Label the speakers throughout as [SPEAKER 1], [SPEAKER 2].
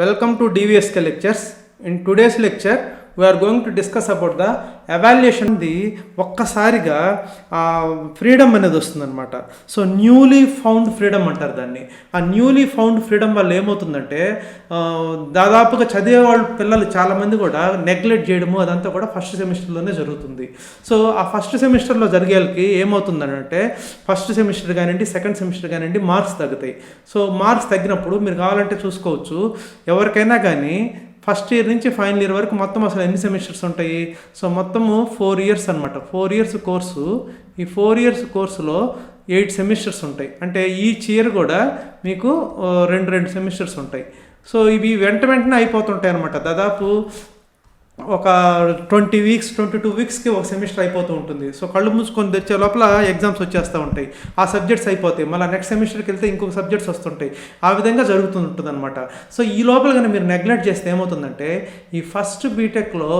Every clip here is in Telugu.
[SPEAKER 1] Welcome to DVSK lectures. In today's lecture, we are going to discuss about the evaluation the ఒక్కసారిగా ఫ్రీడమ్ అనేది వస్తుందన్నమాట. సో న్యూలీ ఫౌండ్ ఫ్రీడమ్ అంటారు దాన్ని. ఆ న్యూలీ ఫౌండ్ ఫ్రీడమ్ వల్ల ఏమవుతుందంటే దాదాపుగా చదివే వాళ్ళ పిల్లలు చాలామంది కూడా నెగ్లెక్ట్ చేయడము అదంతా కూడా ఫస్ట్ సెమిస్టర్లోనే జరుగుతుంది. సో ఆ ఫస్ట్ సెమిస్టర్లో జరిగేకి ఏమవుతుందంటే ఫస్ట్ సెమిస్టర్ కానివ్వండి, సెకండ్ సెమిస్టర్ కానివ్వండి, మార్క్స్ తగ్గుతాయి. సో మార్క్స్ తగ్గినప్పుడు మీరు కావాలంటే చూసుకోవచ్చు, ఎవరికైనా కానీ ఫస్ట్ ఇయర్ నుంచి ఫైనల్ ఇయర్ వరకు మొత్తం అసలు ఎన్ని సెమిస్టర్స్ ఉంటాయి? సో మొత్తము 4 years అనమాట. 4 years కోర్సు. ఈ 4 years కోర్సులో 8 సెమిస్టర్స్ ఉంటాయి. అంటే ఈచ్ ఇయర్ కూడా మీకు రెండు సెమిస్టర్స్ ఉంటాయి. సో ఇవి వెంటనే అయిపోతుంటాయి అనమాట. దాదాపు ఒక 20 weeks 22 weeksకి ఒక సెమిస్టర్ అయిపోతూ ఉంటుంది. సో కళ్ళు మూసుకొని తెచ్చే లోపల ఎగ్జామ్స్ వచ్చేస్తూ ఉంటాయి. ఆ సబ్జెక్ట్స్ అయిపోతాయి, మళ్ళీ నెక్స్ట్ సెమిస్టర్కి వెళ్తే ఇంకొక సబ్జెక్ట్స్ వస్తుంటాయి. ఆ విధంగా జరుగుతుంటుంది అనమాట. సో ఈ లోపల కానీ మీరు నెగ్లెక్ట్ చేస్తే ఏమవుతుందంటే ఈ ఫస్ట్ బీటెక్లో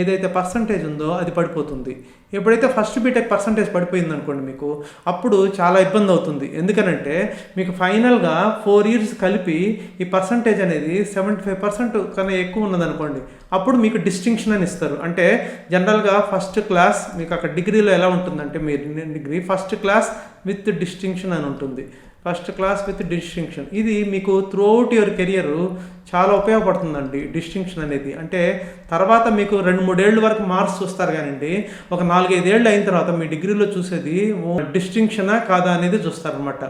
[SPEAKER 1] ఏదైతే పర్సంటేజ్ ఉందో అది పడిపోతుంది. ఎప్పుడైతే ఫస్ట్ బీటెక్ పర్సంటేజ్ పడిపోయింది అనుకోండి, మీకు అప్పుడు చాలా ఇబ్బంది అవుతుంది. ఎందుకనంటే మీకు ఫైనల్గా 4 years కలిపి ఈ పర్సంటేజ్ అనేది 75% కన్నా ఎక్కువ ఉన్నదనుకోండి, అప్పుడు మీకు డిస్టింక్షన్ అని ఇస్తారు. అంటే జనరల్గా ఫస్ట్ క్లాస్ మీకు అక్కడ డిగ్రీలో ఎలా ఉంటుందంటే మీరు degree first class with distinction అని ఉంటుంది. ఫస్ట్ క్లాస్ విత్ డిస్టింక్షన్ ఇది మీకు త్రూఅవుట్ యువర్ కెరియర్ చాలా ఉపయోగపడుతుందండి డిస్టింక్షన్ అనేది. అంటే తర్వాత మీకు 2-3 ఏళ్ళ వరకు మార్క్స్ చూస్తారు కానివ్వండి, ఒక 4-5 ఏళ్ళు అయిన తర్వాత మీ డిగ్రీలో చూసేది డిస్టింక్షనా కాదా అనేది చూస్తారనమాట.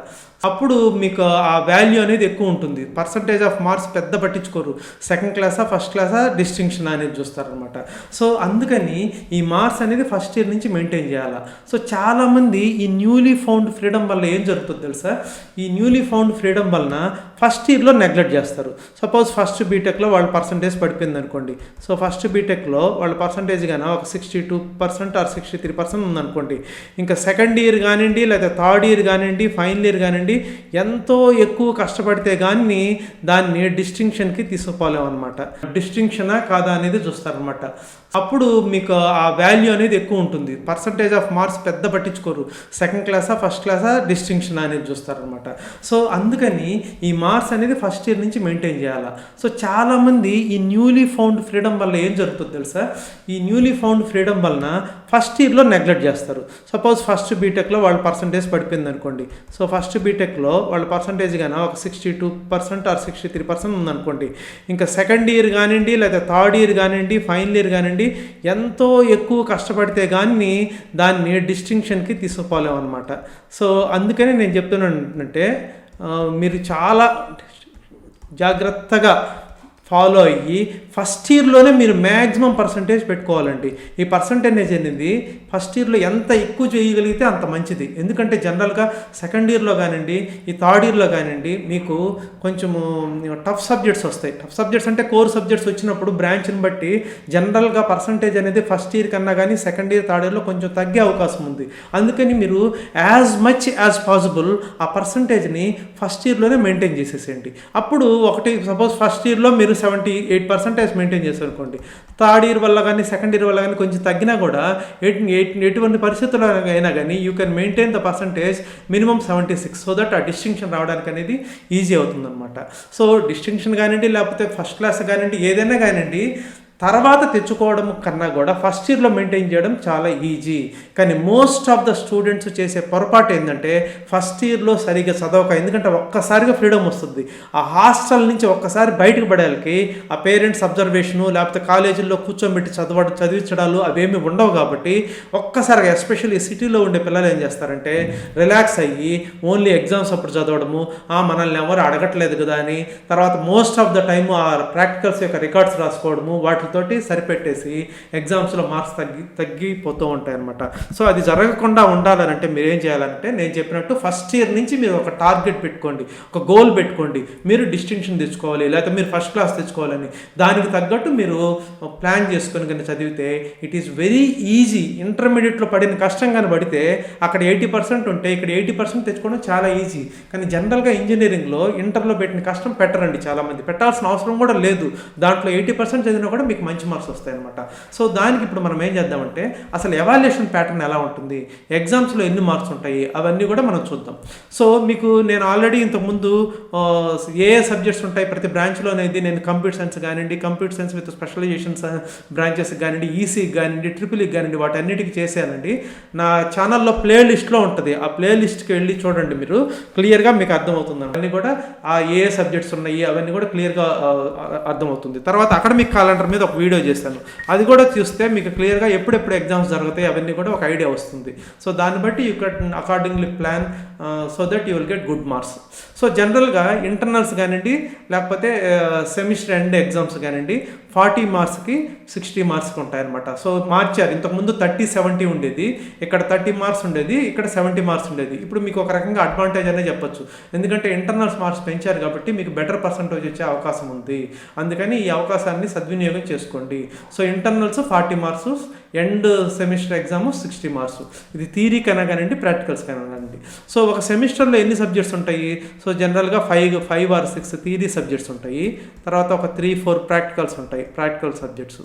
[SPEAKER 1] అప్పుడు మీకు ఆ వాల్యూ అనేది ఎక్కువ ఉంటుంది. పర్సంటేజ్ ఆఫ్ మార్క్స్ పెద్ద పట్టించుకోరు, సెకండ్ క్లాసా ఫస్ట్ క్లాసా డిస్టింక్షన్ అనేది చూస్తారనమాట. సో అందుకని ఈ మార్క్స్ అనేది ఫస్ట్ ఇయర్ నుంచి మెయింటైన్ చేయాలి. సో చాలామంది ఈ న్యూలీ ఫౌండ్ ఫ్రీడమ్ వల్ల ఏం జరుగుతుంది తెలుసా? ఈ న్యూలీ ఫౌండ్ ఫ్రీడమ్ వలన ఫస్ట్ ఇయర్లో నెగ్లెక్ట్ చేస్తారు. సపోజ్ ఫస్ట్ బీటెక్లో వాళ్ళ పర్సంటేజ్ పడిపోయింది అనుకోండి. సో ఫస్ట్ బీటెక్లో వాళ్ళ పర్సంటేజ్ కానీ ఒక 62% ఆర్ 63% ఉందనుకోండి, ఇంకా సెకండ్ ఇయర్ కానివ్వండి, లేదా థర్డ్ ఇయర్ కానివ్వండి, ఫైనల్ ఇయర్ కానివ్వండి, ఎంతో ఎక్కువ కష్టపడితే కానీ దాన్ని డిస్టింక్షన్కి తీసుకుపోలేము అనమాట. డిస్టింక్షనా కాదా అనేది చూస్తారనమాట. అప్పుడు మీకు ఆ వాల్యూ అనేది ఎక్కువ ఉంటుంది. పర్సంటేజ్ ఆఫ్ మార్క్స్ పెద్ద పట్టించుకోరు, సెకండ్ క్లాసా ఫస్ట్ క్లాసా డిస్టింక్షన్ అనేది చూస్తారనమాట. సో అందుకని ఈ మార్క్స్ అనేది ఫస్ట్ ఇయర్ నుంచి మెయింటైన్ చేయాలి. సో చాలామంది ఈ న్యూలీ ఫౌండ్ ఫ్రీడమ్ వల్ల ఏం జరుగుతుంది తెలుసా? ఈ న్యూలీ ఫౌండ్ ఫ్రీడమ్ వలన ఫస్ట్ ఇయర్లో నెగ్లెక్ట్ చేస్తారు. సపోజ్ ఫస్ట్ బీటెక్లో వాళ్ళ పర్సంటేజ్ పడిపోయింది అనుకోండి. సో ఫస్ట్ బీటెక్లో వాళ్ళ పర్సంటేజ్ కానీ ఒక 62% ఆర్ 63% ఉందనుకోండి, ఇంకా సెకండ్ ఇయర్ కానివ్వండి, లేదా థర్డ్ ఇయర్ కానివ్వండి, ఫైనల్ ఇయర్ కానివ్వండి, ఎంతో ఎక్కువ కష్టపడితే కానీ దాన్ని డిస్టింక్షన్కి తీసుకుపోలేము అనమాట. సో అందుకని నేను చెప్తున్నాను అంటే మీరు చాలా జాగ్రత్తగా ఫాలో అయ్యి ఫస్ట్ ఇయర్లోనే మీరు మ్యాక్సిమం పర్సంటేజ్ పెట్టుకోవాలండి. ఈ పర్సంటేజ్ అనేది ఫస్ట్ ఇయర్లో ఎంత ఎక్కువ చేయగలిగితే అంత మంచిది. ఎందుకంటే జనరల్గా సెకండ్ ఇయర్లో కానివ్వండి, ఈ థర్డ్ ఇయర్లో కానివ్వండి, మీకు కొంచెము టఫ్ సబ్జెక్ట్స్ వస్తాయి. టఫ్ సబ్జెక్ట్స్ అంటే కోర్ సబ్జెక్ట్స్ వచ్చినప్పుడు బ్రాంచ్ని బట్టి జనరల్గా పర్సంటేజ్ అనేది ఫస్ట్ ఇయర్ కన్నా కానీ సెకండ్ ఇయర్ థర్డ్ ఇయర్లో కొంచెం తగ్గే అవకాశం ఉంది. అందుకని మీరు యాజ్ మచ్ యాజ్ పాసిబుల్ ఆ పర్సంటేజ్ని ఫస్ట్ ఇయర్లోనే మెయింటైన్ చేసేసేయండి. అప్పుడు ఒకటి సపోజ్ ఫస్ట్ ఇయర్లో మీరు 78% మెయింటైన్ చేస్తారు అనుకోండి, థర్డ్ ఇయర్ వల్ల కానీ సెకండ్ ఇయర్ వల్ల కానీ కొంచెం తగ్గినా కూడా ఎటువంటి పరిస్థితుల్లో అయినా కానీ you can maintain the percentage minimum 76, so that ఆ డిస్టింక్షన్ రావడానికి అనేది ఈజీ అవుతుందన్నమాట. సో డిస్టింక్షన్ కానివ్వండి, లేకపోతే ఫస్ట్ క్లాస్ కానివ్వండి, ఏదైనా కానివ్వండి, తర్వాత తెచ్చుకోవడం కన్నా కూడా ఫస్ట్ ఇయర్లో మెయింటైన్ చేయడం చాలా ఈజీ. కానీ మోస్ట్ ఆఫ్ ద స్టూడెంట్స్ చేసే పొరపాటు ఏంటంటే ఫస్ట్ ఇయర్లో సరిగ్గా చదవక, ఎందుకంటే ఒక్కసారిగా ఫ్రీడమ్ వస్తుంది. ఆ హాస్టల్ నుంచి ఒక్కసారి బయటకు పడేళ్ళకి ఆ పేరెంట్స్ అబ్జర్వేషను, లేకపోతే కాలేజీల్లో కూర్చోబెట్టి చదివించడాలు అవేమీ ఉండవు. కాబట్టి ఒక్కసారిగా ఎస్పెషల్లీ సిటీలో ఉండే పిల్లలు ఏం చేస్తారంటే రిలాక్స్ అయ్యి ఓన్లీ ఎగ్జామ్స్ అప్పుడు చదవడము, మనల్ని ఎవరు అడగట్లేదు కదా అని, తర్వాత మోస్ట్ ఆఫ్ ద టైము ఆ ప్రాక్టికల్స్ యొక్క రికార్డ్స్ రాసుకోవడము, వాటితోటి సరిపెట్టేసి ఎగ్జామ్స్లో మార్క్స్ తగ్గిపోతూ ఉంటాయి అనమాట. సో అది జరగకుండా ఉండాలంటే మీరు ఏం చేయాలంటే నేను చెప్పినట్టు ఫస్ట్ ఇయర్ నుంచి మీరు ఒక టార్గెట్ పెట్టుకోండి, ఒక గోల్ పెట్టుకోండి. మీరు డిస్టింక్షన్ తెచ్చుకోవాలి, లేకపోతే మీరు ఫస్ట్ క్లాస్ తెచ్చుకోవాలని దానికి తగ్గట్టు మీరు ప్లాన్ చేసుకొని కానీ చదివితే ఇట్ ఈస్ వెరీ ఈజీ. ఇంటర్మీడియట్లో పడిన కష్టం కానీ పడితే అక్కడ 80% ఉంటే ఇక్కడ 80% తెచ్చుకోవడం చాలా ఈజీ. కానీ జనరల్గా ఇంజనీరింగ్లో ఇంటర్లో పెట్టిన కష్టం పెట్టరండి చాలామంది, పెట్టాల్సిన అవసరం కూడా లేదు. దాంట్లో 80% చదివినా కూడా మీకు మంచి మార్క్స్ వస్తాయి అనమాట. సో దానికి ఇప్పుడు మనం ఏం చేద్దామంటే అసలు ఎవాల్యుయేషన్ ప్యాటర్న్ ఎలా ఉంటుంది, ఎగ్జామ్స్లో ఎన్ని మార్క్స్ ఉంటాయి అవన్నీ కూడా మనం చూద్దాం. సో మీకు నేను ఆల్రెడీ ఇంతకుముందు ఏ సబ్జెక్ట్స్ ఉంటాయి ప్రతి బ్రాంచ్లో అనేది నేను కంప్యూటర్ సైన్స్ కానివ్వండి, computer science with specializations branches కానివ్వండి, ఈసీకి కానివ్వండి, ట్రిపుల్కి కానివ్వండి, వాటన్నిటికీ చేశానండి. నా ఛానల్లో ప్లేలిస్ట్లో ఉంటుంది, ఆ ప్లేలిస్ట్కి వెళ్ళి చూడండి, మీరు క్లియర్గా మీకు అర్థమవుతుంది. అవన్నీ కూడా ఆ ఏ సబ్జెక్ట్స్ ఉన్నాయి అవన్నీ కూడా క్లియర్గా అర్థమవుతుంది. తర్వాత అకాడమిక్ క్యాలెండర్ మీద ఒక వీడియో చేశాను, అది కూడా చూస్తే మీకు క్లియర్గా ఎప్పుడెప్పుడు ఎగ్జామ్స్ జరుగుతాయి అవన్నీ కూడా ఒక ఐడియా వస్తుంది. సో దాన్ని బట్టి you can accordingly plan so that you will get good marks. So జనరల్గా ఇంటర్నల్స్ కానివ్వండి లేకపోతే సెమిస్టర్ ఎండ్ ఎగ్జామ్స్ కానివ్వండి 40 మార్క్స్కి 60 మార్క్స్కి ఉంటాయన్నమాట. సో మార్చారు, ఇంతకుముందు 30-70 ఉండేది, ఇక్కడ 30 మార్క్స్ ఉండేది, ఇక్కడ 70 మార్క్స్ ఉండేది. ఇప్పుడు మీకు ఒక రకంగా అడ్వాంటేజ్ అనే చెప్పొచ్చు, ఎందుకంటే ఇంటర్నల్స్ మార్క్స్ పెంచారు కాబట్టి మీకు బెటర్ పర్సంటేజ్ వచ్చే అవకాశం ఉంది. అందుకని ఈ అవకాశాన్ని సద్వినియోగం చేసుకోండి. So internals 40 marks, end semester exam 60 marks. ఇది థియరీ కన్నా కానివ్వండి, ప్రాక్టికల్స్ కన్నా కానివ్వండి. సో ఒక సెమిస్టర్లో ఎన్ని సబ్జెక్ట్స్ ఉంటాయి? సో జనరల్గా 5 or 6 థియరీ సబ్జెక్ట్స్ ఉంటాయి, తర్వాత ఒక 3-4 ప్రాక్టికల్స్ ఉంటాయి, ప్రాక్టికల్ సబ్జెక్ట్స్.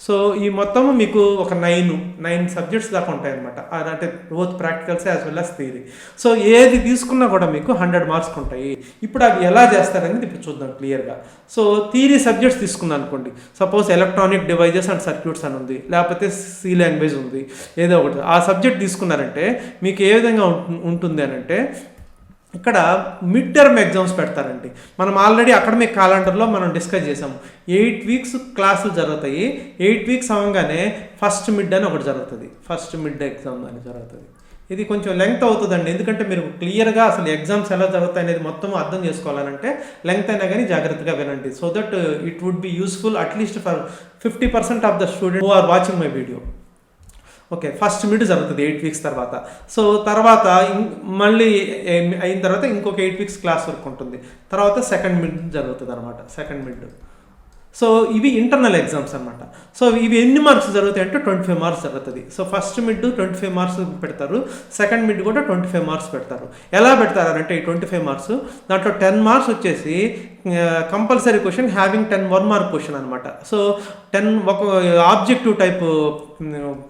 [SPEAKER 1] సో ఈ మొత్తం మీకు ఒక 9 సబ్జెక్ట్స్ దాకా ఉంటాయి అనమాట, అంటే both practicals as well as theory. So ఏది తీసుకున్నా కూడా మీకు 100 మార్క్స్ ఉంటాయి. ఇప్పుడు అవి ఎలా చేస్తారనేది ఇప్పుడు చూద్దాం క్లియర్గా. సో థియరీ సబ్జెక్ట్స్ తీసుకున్నాను అనుకోండి, suppose electronic devices and circuits అని ఉంది, లేకపోతే సి లాంగ్వేజ్ ఉంది, ఏదో ఒకటి ఆ సబ్జెక్ట్ తీసుకున్నారంటే మీకు ఏ విధంగా ఉంటుంది అని అంటే ఇక్కడ మిడ్ టర్మ్ ఎగ్జామ్స్ పెడతారండి. మనం ఆల్రెడీ అకాడమిక్ క్యాలెండర్లో మనం డిస్కస్ చేసాము, 8 వీక్స్ క్లాసులు జరుగుతాయి. 8 వీక్స్ అవ్వగానే ఫస్ట్ మిడ్ అని ఒకటి జరుగుతుంది, ఫస్ట్ మిడ్ ఎగ్జామ్ అని జరుగుతుంది. ఇది కొంచెం లెంగ్త్ అవుతుందండి, ఎందుకంటే మీరు క్లియర్గా అసలు ఎగ్జామ్స్ ఎలా జరుగుతాయి అనేది మొత్తం అర్థం చేసుకోవాలంటే లెంగ్త్ అయినా కానీ జాగ్రత్తగా వినండి. So that it would be useful at least for 50% of the student who are watching my video. Okay, first mid జరుగుతుంది 8 వీక్స్ తర్వాత. సో తర్వాత మళ్ళీ అయిన తర్వాత ఇంకొక 8 వీక్స్ క్లాస్ వర్క్ ఉంటుంది, తర్వాత సెకండ్ మిడ్ జరుగుతుంది అనమాట, సెకండ్ మిడ్. సో ఇవి ఇంటర్నల్ ఎగ్జామ్స్ అనమాట. సో ఇవి ఎన్ని మార్క్స్ జరుగుతాయి అంటే 25 మార్క్స్ జరుగుతుంది. సో ఫస్ట్ మిడ్ 25 మార్క్స్ పెడతారు, సెకండ్ మిడ్ కూడా 25 మార్క్స్ పెడతారు. ఎలా పెడతారు అంటే ఈ 25 మార్క్స్ దాంట్లో 10 మార్క్స్ వచ్చేసి compulsory question having 10 1 mark question అనమాట. సో 10 ఒక ఆబ్జెక్టివ్ టైప్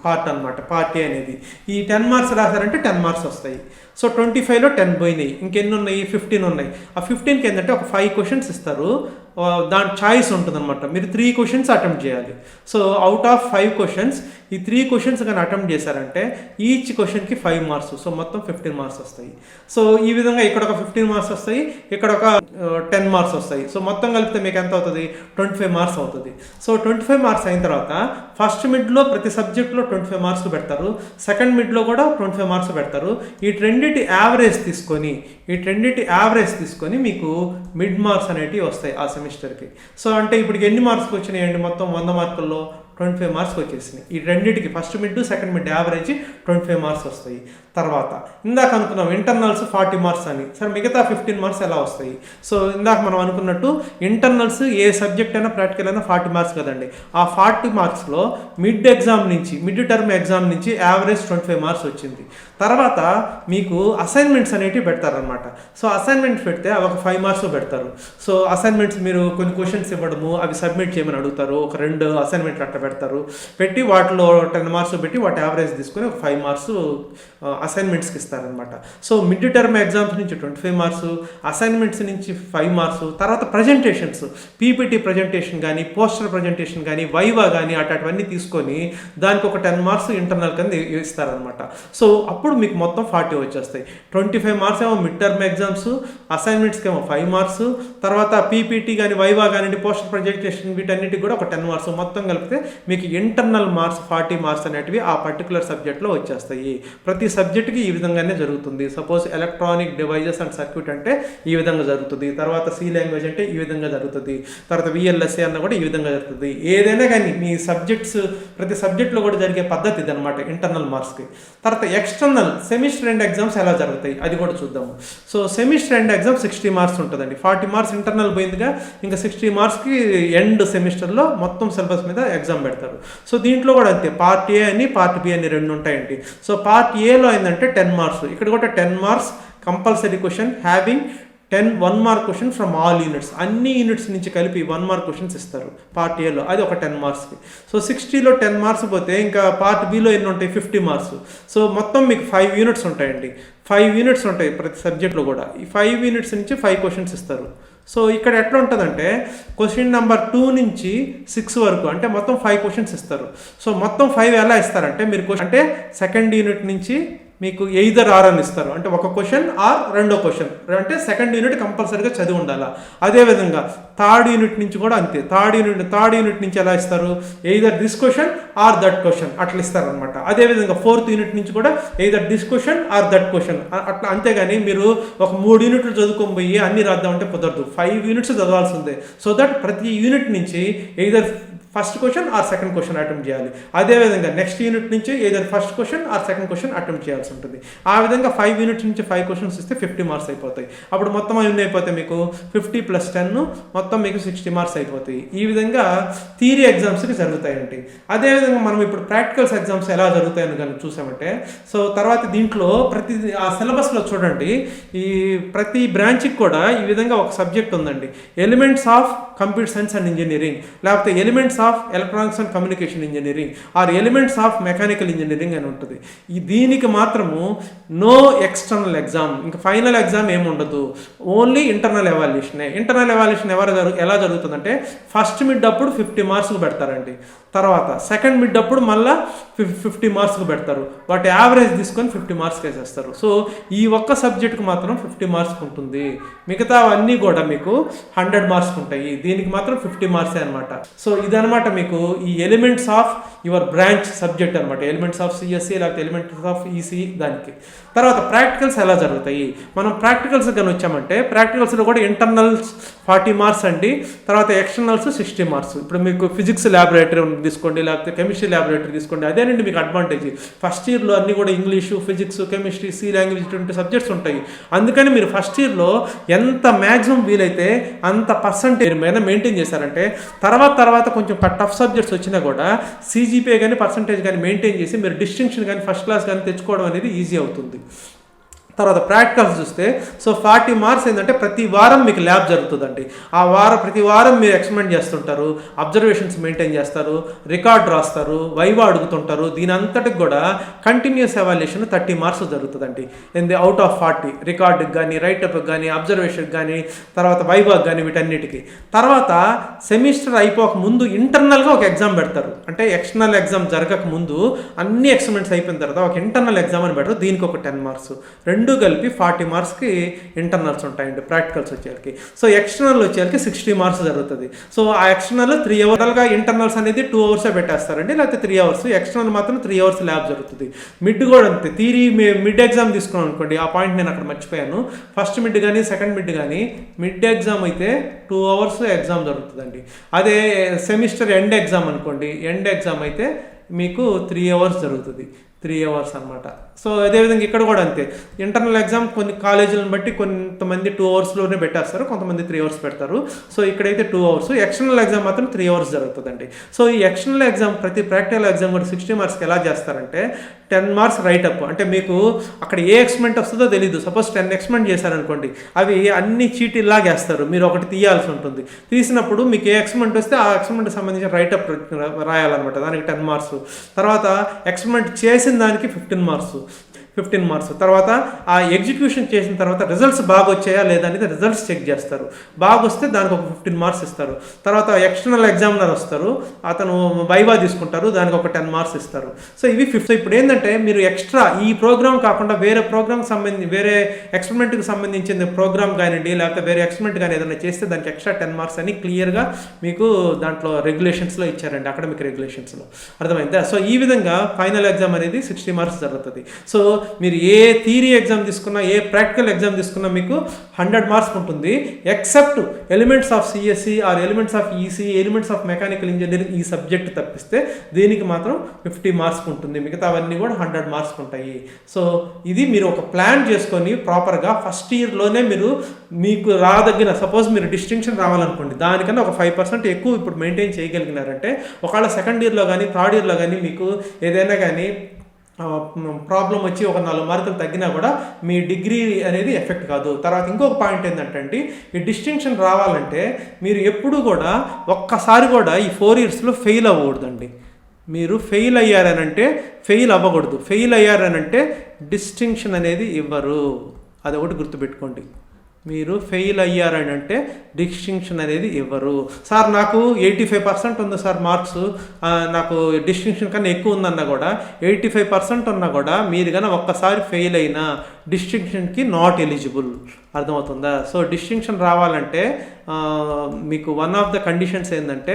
[SPEAKER 1] పార్ట్ అనమాట, పార్ట్ ఏ అనేది. ఈ 10 మార్క్స్ రాశారంటే 10 మార్క్స్ వస్తాయి. సో 25లో 10 పోయినాయి, ఇంకెన్ని ఉన్నాయి? 15 ఉన్నాయి. ఆ 15కి ఏంటంటే ఒక 5 క్వశ్చన్స్ ఇస్తారు, దాని చాయిస్ ఉంటుంది అనమాట. మీరు 3 క్వశ్చన్స్ అటెంప్ట్ చేయాలి. సో అవుట్ ఆఫ్ 5 క్వశ్చన్స్ ఈ 3 క్వశ్చన్స్ కానీ అటెంప్ట్ చేశారంటే ఈచ్ క్వశ్చన్కి 5 మార్క్స్, సో మొత్తం 15 మార్క్స్ వస్తాయి. సో ఈ విధంగా ఇక్కడ ఒక 15 మార్క్స్ వస్తాయి, ఇక్కడ ఒక 10 మార్క్స్ వస్తాయి. సో మొత్తం కలిపితే మీకు ఎంత అవుతుంది? 25 మార్క్స్ అవుతుంది. సో 25 మార్క్స్ అయిన తర్వాత ఫస్ట్ మిడ్లో ప్రతి సబ్జెక్ట్లో 25 మార్క్స్ పెడతారు, సెకండ్ మిడ్లో కూడా 25 మార్క్స్ పెడతారు. ఈ రెండింటి యావరేజ్ తీసుకొని మీకు మిడ్ మార్క్స్ అనేటివి వస్తాయి ఆ సెమిస్టర్కి. సో అంటే ఇప్పుడు ఎన్ని మార్క్స్కి వచ్చినాయండి? మొత్తం 100 మార్కుల్లో 25 మార్క్స్ వచ్చేసినాయి. ఈ రెండింటికి first mid second mid average 25 marks వస్తాయి. తర్వాత ఇందాక అనుకున్నాం ఇంటర్నల్స్ 40 మార్క్స్ అని. సరే మిగతా 15 మార్క్స్ ఎలా వస్తాయి? సో ఇందాక మనం అనుకున్నట్టు ఇంటర్నల్స్ ఏ సబ్జెక్ట్ అయినా ప్రాక్టికల్ అయినా 40 మార్క్స్ కదండి. ఆ 40 మార్క్స్లో మిడ్ టర్మ్ ఎగ్జామ్ నుంచి యావరేజ్ 25 మార్క్స్ వచ్చింది. తర్వాత మీకు అసైన్మెంట్స్ అనేటివి పెడతారనమాట. సో అసైన్మెంట్స్ పెడితే అవి ఒక 5 మార్క్స్ పెడతారు. సో అసైన్మెంట్స్ మీరు కొన్ని క్వశ్చన్స్ ఇవ్వడము, అవి సబ్మిట్ చేయమని అడుగుతారు. ఒక 2 అసైన్మెంట్లు అట్లా పెడతారు, పెట్టి వాటిలో 10 మార్క్స్ పెట్టి వాటి యావరేజ్ తీసుకొని ఒక 5 మార్క్స్ అసైన్మెంట్స్కి ఇస్తారనమాట. సో మిడ్ టర్మ్ ఎగ్జామ్స్ నుంచి 25 మార్క్స్, అసైన్మెంట్స్ నుంచి 5 మార్క్స్, తర్వాత ప్రజెంటేషన్స్, పీపీటీ ప్రజెంటేషన్ కానీ, పోస్టర్ ప్రజెంటేషన్ కానీ, వైవా కానీ అటువన్నీ తీసుకొని దానికి ఒక 10 మార్క్స్ ఇంటర్నల్ కింద ఇస్తారనమాట. సో అప్పుడు మీకు మొత్తం 40 వచ్చేస్తాయి. 25 మార్క్స్ ఏమో మిడ్ టర్మ్ ఎగ్జామ్స్, అసైన్మెంట్స్కి ఏమో 5 మార్క్స్, తర్వాత పీపీటీ కానీ, వైవా కానీ, పోస్టర్ ప్రజెంటేషన్ వీటన్నిటికి కూడా ఒక 10 మార్క్స్, మొత్తం కలిపితే మీకు ఇంటర్నల్ మార్క్స్ 40 మార్క్స్ అనేటివి ఆ పర్టికులర్ సబ్జెక్ట్లో వచ్చేస్తాయి. ప్రతి సబ్జెక్ట్కి ఈ విధంగానే జరుగుతుంది. Suppose electronic devices and circuit అంటే ఈ విధంగా జరుగుతుంది, తర్వాత సి లాంగ్వేజ్ అంటే ఈ విధంగా జరుగుతుంది, తర్వాత విఎల్ఎస్ఏ అన్న కూడా ఈ విధంగా జరుగుతుంది. ఏదైనా కానీ మీ సబ్జెక్ట్స్ ప్రతి సబ్జెక్ట్లో కూడా జరిగే పద్ధతి ఇది అనమాట ఇంటర్నల్ మార్క్స్కి. తర్వాత ఎక్స్టర్నల్ సెమిస్టర్ ఎండ్ ఎగ్జామ్స్ ఎలా జరుగుతాయి అది కూడా చూద్దాము. So semester end exam 60 marks ఉంటుందండి. 40 మార్క్స్ ఇంటర్నల్ పోయిందిగా, ఇంకా 60 మార్క్స్కి ఎండ్ సెమిస్టర్లో మొత్తం సిలబస్ మీద ఎగ్జామ్ పెడతారు. సో దీంట్లో కూడా అంతే, పార్ట్ ఏ అని పార్ట్ బి అని 2 ఉంటాయండి. సో పార్ట్ ఏలో ఏంటంటే 10 మార్క్స్, ఇక్కడ కూడా 10 marks compulsory question having 1 mark question from all units, అన్ని యూనిట్స్ నుంచి కలిపి 1 మార్క్ క్వశ్చన్స్ ఇస్తారు పార్ట్ ఏలో, అది ఒక 10 మార్క్స్కి. సో 60లో 10 మార్క్స్ పోతే ఇంకా పార్ట్ బిలో ఎన్ని ఉంటాయి, 50 మార్క్స్. సో మొత్తం మీకు 5 యూనిట్స్ ఉంటాయండి, 5 యూనిట్స్ ఉంటాయి ప్రతి సబ్జెక్ట్లో కూడా. ఈ 5 యూనిట్స్ నుంచి 5 క్వశ్చన్స్ ఇస్తారు. సో ఇక్కడ ఎట్లా ఉంటుందంటే క్వశ్చన్ నెంబర్ 2 నుంచి 6 వరకు అంటే మొత్తం 5 క్వశ్చన్స్ ఇస్తారు. సో మొత్తం 5 ఎలా ఇస్తారంటే మీరు అంటే సెకండ్ యూనిట్ నుంచి మీకు ఎయిదర్ ఆర్ అని ఇస్తారు, అంటే ఒక క్వశ్చన్ ఆర్ రెండో క్వశ్చన్, అంటే సెకండ్ యూనిట్ కంపల్సరీగా చదివి ఉండాలా. అదేవిధంగా థర్డ్ యూనిట్ నుంచి కూడా అంతే, థర్డ్ యూనిట్ నుంచి ఎలా ఇస్తారు, either this question or that question అట్లా ఇస్తారు అనమాట. అదేవిధంగా 4th యూనిట్ నుంచి కూడా either this question or that question అట్లా. అంతేగాని మీరు ఒక 3 యూనిట్లు చదువుకొని పోయి అన్ని రాద్దామంటే కుదరదు, 5 యూనిట్స్ చదవాల్సిందే. సో దట్ ప్రతి యూనిట్ నుంచి either first question or second question attempt చేయాలి. అదేవిధంగా నెక్స్ట్ యూనిట్ నుంచి ఏదైనా first question or second question attempt చేయాల్సి ఉంటుంది. ఆ విధంగా 5 యూనిట్స్ నుంచి 5 క్వశ్చన్స్ ఇస్తే 50 మార్క్స్ అయిపోతాయి. అప్పుడు మొత్తం ఎన్ని అయిపోతాయి మీకు 50 + 10 మొత్తం మీకు 60 మార్క్స్ అయిపోతాయి. ఈ విధంగా థియరీ ఎగ్జామ్స్కి జరుగుతాయండి. అదేవిధంగా మనం ఇప్పుడు ప్రాక్టికల్స్ ఎగ్జామ్స్ ఎలా జరుగుతాయని కనుక చూసామంటే, సో తర్వాత దీంట్లో ప్రతి ఆ సిలబస్లో చూడండి, ఈ ప్రతి బ్రాంచ్కి కూడా ఈ విధంగా ఒక సబ్జెక్ట్ ఉందండి, elements of computer science and engineering, లేకపోతే elements of electronics and communication engineering or elements of mechanical engineering అని ఉంటుంది. దీనికి మాత్రము నో ఎక్స్టర్నల్ ఎగ్జామ్, ఇంకా ఫైనల్ ఎగ్జామ్ ఏమి ఉండదు, ఓన్లీ ఇంటర్నల్ ఎవాల్యుయేషనే. ఇంటర్నల్ ఎవాల్యుయేషన్ ఎలా జరుగుతుందంటే ఫస్ట్ మిడ్ అప్పుడు 50 మార్క్స్కి పెడతారండి, తర్వాత సెకండ్ మిడ్ అప్పుడు మళ్ళీ 50 మార్క్స్కి పెడతారు, వాటి యావరేజ్ తీసుకొని 50 మార్క్స్కి వేసేస్తారు. సో ఈ ఒక్క సబ్జెక్ట్కి మాత్రం 50 మార్క్స్ ఉంటుంది, మిగతా అన్నీ కూడా మీకు 100 మార్క్స్ ఉంటాయి, దీనికి మాత్రం 50 మార్క్సే అనమాట. సో ఇదనమాట మీకు ఈ elements of your branch subject అనమాట, ఎలిమెంట్స్ ఆఫ్ సిఎస్సి లేకపోతే ఎలిమెంట్స్ ఆఫ్ ఈసీ దానికి. తర్వాత ప్రాక్టికల్స్ ఎలా జరుగుతాయి, మనం ప్రాక్టికల్స్ కానీ వచ్చామంటే ప్రాక్టికల్స్లో కూడా ఇంటర్నల్స్ 40 మార్క్స్ అండి, తర్వాత ఎక్స్టర్నల్స్ 60 మార్క్స్. ఇప్పుడు మీకు ఫిజిక్స్ ల్యాబొరేటరీ తీసుకోండి, లేకపోతే కెమిస్ట్రీ ల్యాబొరేటరీ తీసుకోండి, అదేనండి మీకు అడ్వాంటేజ్. ఫస్ట్ ఇయర్లో అన్నీ కూడా English, physics, chemistry, C language ఇటువంటి సబ్జెక్ట్స్ ఉంటాయి. అందుకని మీరు ఫస్ట్ ఇయర్లో ఎంత మ్యాక్సిమం వీలైతే అంత పర్సంటేజ్ మీద మెయింటైన్ చేశారంటే తర్వాత కొంచెం టఫ్ సబ్జెక్ట్స్ వచ్చినా కూడా సిజిపిఏ కానీ పర్సంటేజ్ కానీ మెయింటైన్ చేసి మీరు డిస్టింక్షన్ కానీ ఫస్ట్ క్లాస్ కానీ తెచ్చుకోవడం అనేది ఈజీ అవుతుంది. తర్వాత ప్రాక్టికల్స్ చూస్తే సో 40 మార్క్స్ ఏంటంటే ప్రతి వారం మీకు ల్యాబ్ జరుగుతుందండి. ఆ ప్రతి వారం మీరు ఎక్స్పెరిమెంట్ చేస్తుంటారు, అబ్జర్వేషన్స్ మెయింటైన్ చేస్తారు, రికార్డ్ రాస్తారు, వైవా అడుగుతుంటారు. దీని అంతటికి కూడా కంటిన్యూస్ ఎవాల్యుయేషన్ 30 మార్క్స్ జరుగుతుందండి. అవుట్ ఆఫ్ 40 రికార్డుకి కానీ, రైటప్కి కానీ, అబ్జర్వేషన్కి కానీ, తర్వాత వైవాకి కానీ, వీటన్నిటికీ. తర్వాత సెమిస్టర్ అయిపోక ముందు ఇంటర్నల్గా ఒక ఎగ్జామ్ పెడతారు, అంటే ఎక్స్టర్నల్ ఎగ్జామ్ జరగక ముందు అన్ని ఎక్స్పెరిమెంట్స్ అయిపోయిన తర్వాత ఒక ఇంటర్నల్ ఎగ్జామ్ అని పెడతారు, దీనికి ఒక 10 మార్క్స్, రెండు కలిపి 40 మార్క్స్కి ఇంటర్నల్స్ ఉంటాయండి. ప్రాక్టికల్స్ వచ్చేసరికి సో ఎక్స్టర్నల్ వచ్చేసరికి 60 మార్క్స్ జరుగుతుంది. సో ఆ ఎక్స్టర్నల్ 3 అవర్స్గా ఇంటర్నల్స్ అనేది 2 అవర్సే పెట్టేస్తారండి, లేకపోతే 3 అవర్స్. ఎక్స్టర్నల్ మాత్రం 3 అవర్స్ ల్యాబ్ జరుగుతుంది. మిడ్ కూడా అంతే, థియరీ మిడ్ ఎగ్జామ్ తీసుకున్నాం అనుకోండి, ఆ పాయింట్ నేను అక్కడ మర్చిపోయాను. ఫస్ట్ మిడ్ కానీ సెకండ్ మిడ్ కానీ మిడ్ ఎగ్జామ్ అయితే 2 అవర్స్ ఎగ్జామ్ జరుగుతుందండి. అదే సెమిస్టర్ ఎండ్ ఎగ్జామ్ అనుకోండి, ఎండ్ ఎగ్జామ్ అయితే మీకు 3 అవర్స్ జరుగుతుంది, 3 అవర్స్ అనమాట. సో అదేవిధంగా ఇక్కడ కూడా అంతే, ఇంటర్నల్ ఎగ్జామ్ కొన్ని కాలేజీలను బట్టి కొంతమంది 2 అవర్స్లోనే పెట్టేస్తారు, కొంతమంది 3 అవర్స్ పెడతారు. సో ఇక్కడైతే 2 అవర్స్, ఎక్స్టర్నల్ ఎగ్జామ్ మాత్రం 3 అవర్స్ జరుగుతుందండి. సో ఈ ఎక్స్టర్నల్ ఎగ్జామ్ ప్రతి ప్రాక్టికల్ ఎగ్జామ్ కూడా 60 మార్క్స్కి ఎలా చేస్తారంటే 10 మార్క్స్ రైటప్, అంటే మీకు అక్కడ ఏ ఎక్స్పెరిమెంట్ వస్తుందో తెలీదు. సపోజ్ 10 ఎక్స్పెరిమెంట్ చేశారనుకోండి, అవి అన్ని చీటీలాగా వేస్తారు, మీరు ఒకటి తీయాల్సి ఉంటుంది. తీసినప్పుడు మీకు ఏ ఎక్స్పెరిమెంట్ వస్తే ఆ ఎక్స్పెరిమెంట్కి సంబంధించిన రైటప్ రాయాలన్నమాట, దానికి 10 మార్క్స్. తర్వాత ఎక్స్పెరిమెంట్ చేసిన దానికి 15 మార్క్స్. తర్వాత ఆ ఎగ్జిక్యూషన్ చేసిన తర్వాత రిజల్ట్స్ బాగా వచ్చాయా లేదా అనేది రిజల్ట్స్ చెక్ చేస్తారు, బాగా వస్తే దానికి ఒక 15 మార్క్స్ ఇస్తారు. తర్వాత ఎక్స్టర్నల్ ఎగ్జామినర్ వస్తారు, అతను వైవా తీసుకుంటారు, దానికి ఒక 10 మార్క్స్ ఇస్తారు. సో ఇవి 50. ఇప్పుడు ఏంటంటే మీరు ఎక్స్ట్రా ఈ ప్రోగ్రామ్ కాకుండా వేరే ప్రోగ్రామ్కి సంబంధించి వేరే ఎక్స్పెరిమెంట్కి సంబంధించిన ప్రోగ్రామ్ కానివ్వండి, లేకపోతే వేరే ఎక్స్పెరిమెంట్ కానీ ఏదైనా చేస్తే దానికి ఎక్స్ట్రా 10 మార్క్స్ అని క్లియర్గా మీకు దాంట్లో రెగ్యులేషన్స్లో ఇచ్చారండి, అకాడమిక్ రెగ్యులేషన్స్లో. అర్థమైందా? సో ఈ విధంగా ఫైనల్ ఎగ్జామ్ అనేది 60 మార్క్స్ జరుగుతుంది. సో మీరు ఏ థియరీ ఎగ్జామ్ తీసుకున్నా, ఏ ప్రాక్టికల్ ఎగ్జామ్ తీసుకున్నా మీకు 100 మార్క్స్ ఉంటుంది, except elements of CSC or elements of EC, elements of mechanical engineering ఈ సబ్జెక్ట్ తప్పిస్తే దీనికి మాత్రం 50 మార్క్స్ ఉంటుంది, మిగతా అవన్నీ కూడా 100 మార్క్స్ ఉంటాయి. సో ఇది మీరు ఒక ప్లాన్ చేసుకొని ప్రాపర్గా ఫస్ట్ ఇయర్లోనే మీకు రాదగిన, సపోజ్ మీరు డిస్టింక్షన్ రావాలనుకోండి, దానికన్నా ఒక 5% ఎక్కువ ఇప్పుడు మెయింటైన్ చేయగలిగినారంటే ఒకవేళ సెకండ్ ఇయర్లో కానీ థర్డ్ ఇయర్లో కానీ మీకు ఏదైనా కానీ ప్రాబ్లం వచ్చి ఒక 4 మార్కులు తగ్గినా కూడా మీ డిగ్రీ అనేది ఎఫెక్ట్ కాదు. తర్వాత ఇంకొక పాయింట్ ఏంటంటే ఈ డిస్టింక్షన్ రావాలంటే మీరు ఎప్పుడు కూడా ఒక్కసారి కూడా ఈ 4 ఇయర్స్లో ఫెయిల్ అవ్వకూడదండి. మీరు ఫెయిల్ అయ్యారనంటే ఫెయిల్ అవ్వకూడదు. ఫెయిల్ అయ్యారనంటే డిస్టింక్షన్ అనేది ఇవ్వరు. అదొకటి గుర్తుపెట్టుకోండి. మీరు ఫెయిల్ అయ్యారనంటే డిస్టింక్షన్ అనేది ఇవ్వరు. సార్ నాకు 85% ఉంది సార్ మార్క్స్, నాకు డిస్టింక్షన్ కన్నా ఎక్కువ ఉందన్నా కూడా 85% ఉన్నా కూడా మీరు కానీ ఒక్కసారి ఫెయిల్ అయినా డిస్టింక్షన్కి నాట్ ఎలిజిబుల్. అర్థమవుతుందా? సో డిస్టింక్షన్ రావాలంటే మీకు వన్ ఆఫ్ ద కండిషన్స్ ఏంటంటే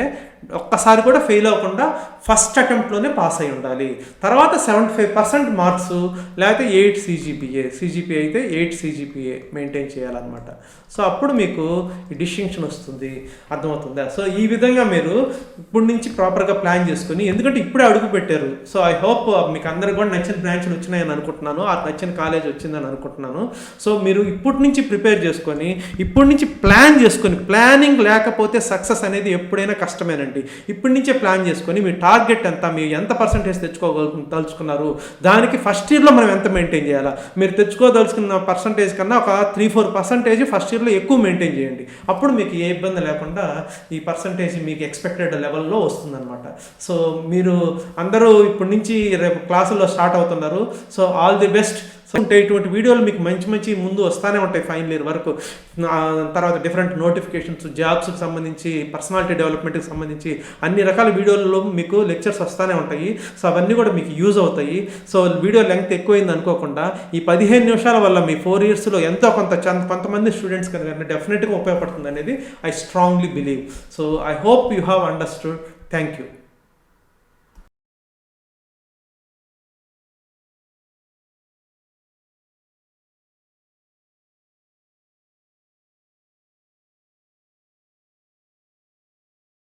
[SPEAKER 1] ఒక్కసారి కూడా ఫెయిల్ అవ్వకుండా ఫస్ట్ అటెంప్ట్లోనే పాస్ అయి ఉండాలి. తర్వాత 75% మార్క్స్ లేకపోతే 8 సిజిపిఏ అయితే 8 సిజిపిఏ మెయింటైన్ చేయాలన్నమాట. సో అప్పుడు మీకు ఈ డిస్టింక్షన్ వస్తుంది. అర్థమవుతుందా? సో ఈ విధంగా మీరు ఇప్పటి నుంచి ప్రాపర్గా ప్లాన్ చేసుకొని, ఎందుకంటే ఇప్పుడే అడుగు పెట్టారు. సో ఐ హోప్ మీకు అందరికి కూడా నచ్చిన బ్రాంచ్లు వచ్చినాయని అనుకుంటున్నాను, ఆ నచ్చిన కాలేజ్ వచ్చిందని అనుకుంటున్నాను. సో మీరు ఇప్పటి నుంచి ప్రిపేర్ చేసుకొని, ఇప్పటి నుంచి ప్లాన్ చేసుకొని, ప్లానింగ్ లేకపోతే సక్సెస్ అనేది ఎప్పుడైనా కష్టమేనండి. ఇప్పటి నుంచే ప్లాన్ చేసుకొని మీ టార్గెట్ ఎంత, మీరు ఎంత పర్సంటేజ్ తలుచుకున్నారు, దానికి ఫస్ట్ ఇయర్లో మనం ఎంత మెయింటైన్ చేయాలా, మీరు తెచ్చుకోదలుచుకున్న పర్సంటేజ్ కన్నా ఒక 3-4% ఫస్ట్ ఇయర్లో ఎక్కువ మెయింటైన్ చేయండి. అప్పుడు మీకు ఏ ఇబ్బంది లేకుండా ఈ పర్సంటేజ్ మీకు ఎక్స్పెక్టెడ్ లెవెల్లో వస్తుందన్నమాట. సో మీరు అందరూ ఇప్పటి నుంచి రేపు క్లాసుల్లో స్టార్ట్ అవుతున్నారు. So all the best. So ఇటువంటి వీడియోలు మీకు మంచి ముందు వస్తూనే ఉంటాయి ఫైనల్ ఇయర్ వరకు. తర్వాత డిఫరెంట్ నోటిఫికేషన్స్, జాబ్స్కి సంబంధించి, పర్సనాలిటీ డెవలప్మెంట్కి సంబంధించి అన్ని రకాల వీడియోలలో మీకు లెక్చర్స్ వస్తూనే ఉంటాయి. సో అవన్నీ కూడా మీకు యూజ్ అవుతాయి. సో వీడియో లెంగ్త్ ఎక్కువైంది అనుకోకుండా ఈ 15 నిమిషాల వల్ల మీ 4 ఇయర్స్లో ఎంతో కొంతమంది స్టూడెంట్స్ కనుక డెఫినెట్గా ఉపయోగపడుతుంది అనేది I strongly believe. So I hope you have understood. Thank you.